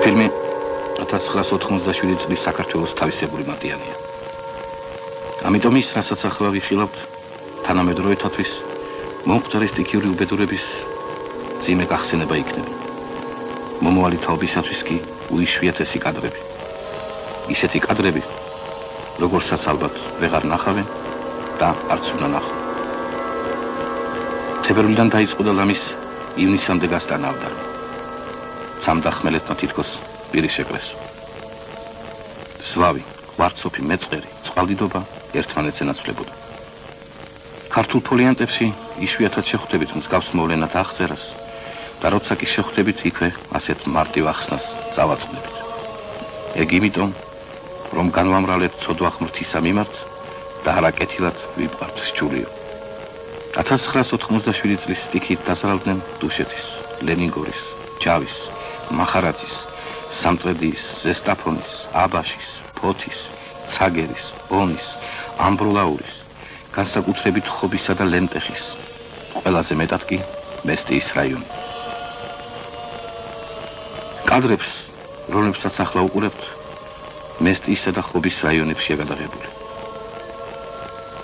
ფილმი 1987 წლის საქართველოს თავისებური მატიანია. ამიტომ ის, რასაც ახლა ვიხილავთ, თანამედროვეთათვის მომხდარი სტიქიური უბედურების ძიმე გახსენება იქნება. მომავალი თაობისათვის კი უიშვიათესი კადრები. ისეთი კადრები, როგორცაც ალბათ ვეღარ ნახავენ და არც უნდა ნახო. თებერვლიდან დაიწყო და ლამის ივნისამდე გასტანა ავდარმა. ცამდა ხმელეთმა თითქოს პირი შეკრესო. ზვავი, ღვარცოფი, მეწყერი, წყალდიდობა ერთმანეთს ენაცვლებოდა. ქართულ ფოლიანტებში იშვიათად შეხვდებით მსგავს მოვლენათა აღწერას და როცა კი შეხვდებით იქვე ასეთ მარტივ ახსნას წავაწყდებით. ეგ იმიტომ, რომ განვამრავლეთ ცოდვა ღმრთისა მიმართ და არა კეთილად ვიყვართ სჯულიო. 1987 წლის სტიქით დაზარალდნენ დუშეთის, ლენინგორის, ჯავის, მახარაძის, სამტრედიის, ზესტაფონის, აბაშის, ფოთის, ცაგერის, ონის, ამბროლაურის, განსაკუთრებით ხობისა და ლენტეხის, ყველაზე მეტად კი მესტიის რაიონი. კადრებს, რომლებსაც ახლა უყურებთ, მესტიისა და ხობის რაიონებში გადაღებული.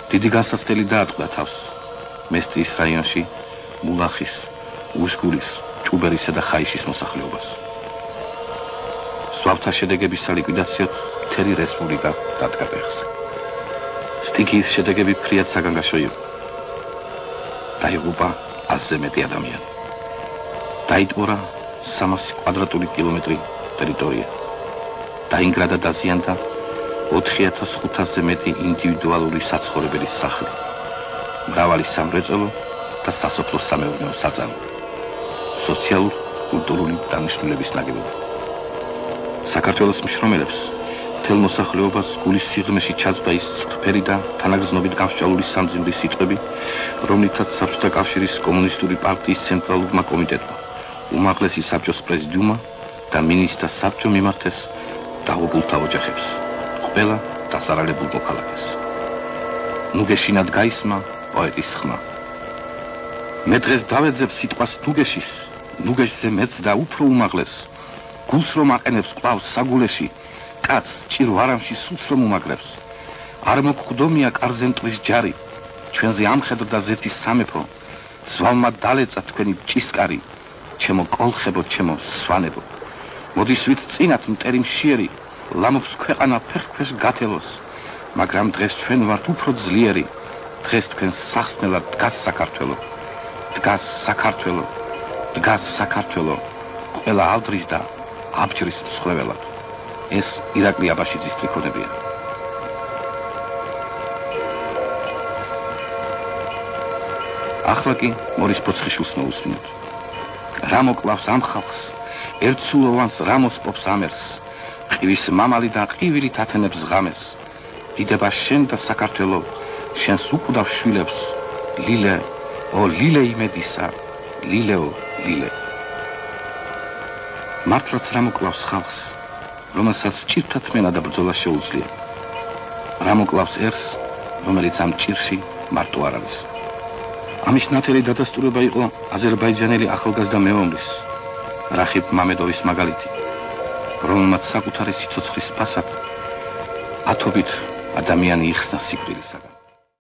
დიდი განსაცდელი დაატყდა თავს მესტიის რაიონში მულახის, უშგურის, ჭუბერისა და ხაიშის მოსახლეობას. ზვავთა შედეგების სალიკვიდაციოდ მთელი რესპუბლიკა დადგა ფეხზე. სტიქიის შედეგები ფრიად საგანგაშო იყო. დაიღუპა 100-ზე მეტი ადამიანი. დაიტბორა 300 კვადრატული კილომეტრი ტერიტორია. დაინგრა და დაზიანდა 4500-ზე მეტი ინდივიდუალური საცხოვრებელი სახლი. მრავალი სამრეწველო და სასოფლო-სამეურნეო საწარმო. სოციალურ-კულტურული დანიშნულების ნაგებობა. საქართველოს მშრომელებს მთელ მოსახლეობას გულის სიღრმეში ჩაძდა ის წყფერი და თანაგრძნობით გამსჭვალული სამძიმრის სიტყვები, რომლითაც საბჭოთა კავშირის კომუნისტური პარტიის ცენტრალურმა კომიტეტმა, უმაღლესი საბჭოს პრეზიდიუმმა და მინისტრთა საბჭომ მიმართეს დაღუპულთა ოჯახებს, ყველა დასარალებულ მოქალაქეს. ნუ გეშინათ გაისმა პოეტის ხმა. მე დღეს დავეძებ სიტყვას ნუგეშის, ნუგეშზე მეც და უფრო უმაღლეს, გულს რომ აყენებს ყავს საგულეში, კაცს ჭირო არამში სულს რომ უმაგრებს. არ მოგხვდომია კარზე მტრის ჯარი, ჩვენზე ამხედრდა ზეთის სამეფო, ზვალმა დალეწა თქვენი ჭისკარი, ჩემო კოლხებო, ჩემო სვანებო. მოდის ვით წინათ მტერი მშიერი, ლამობს ქვეყანა ფეხქვეშ გათელოს, მაგრამ დღეს ჩვენ ვართ უფრო ძლიერი, დღეს თქვენ სახსნელად დგას საქართველო. დგას საქართველო, დგას საქართველო, ყველა ავდრის და აბჯრის მსხვერპლად. ეს ირაკლი აბაშიძის ტრიქონებია. ახლა კი მორის ფოცხიშვილს მოусმინოთ. რა მოკლავს ამ ხალხს, ერთსულოვანს რა მოსპობს ამერს, ყივის მამალი და ყივილით ათენებს ღამეს. დიდება შენ და საქართველო, შენს უკვდავ შვილებს, ლილე, ო ლილე იმედისა, ლილეო, ლილე. მართლაც რა მოკლავს ხალხს, რომელსაც ჭირთა თმენა და ბრძოლა შეუძლია. რა მოკლავს ერს, რომელიც ამ ჭირში მარტო არ არის. ამის ნათელი დადასტურება იყო აზერბაიჯანელი ახალგაზრდა მეომრის, რახიბ მამედოვის მაგალითი, რომელმაც საკუთარი სიცოცხლის ფასად ათობით ადამიანი იხსნა სიკვდილისაგან.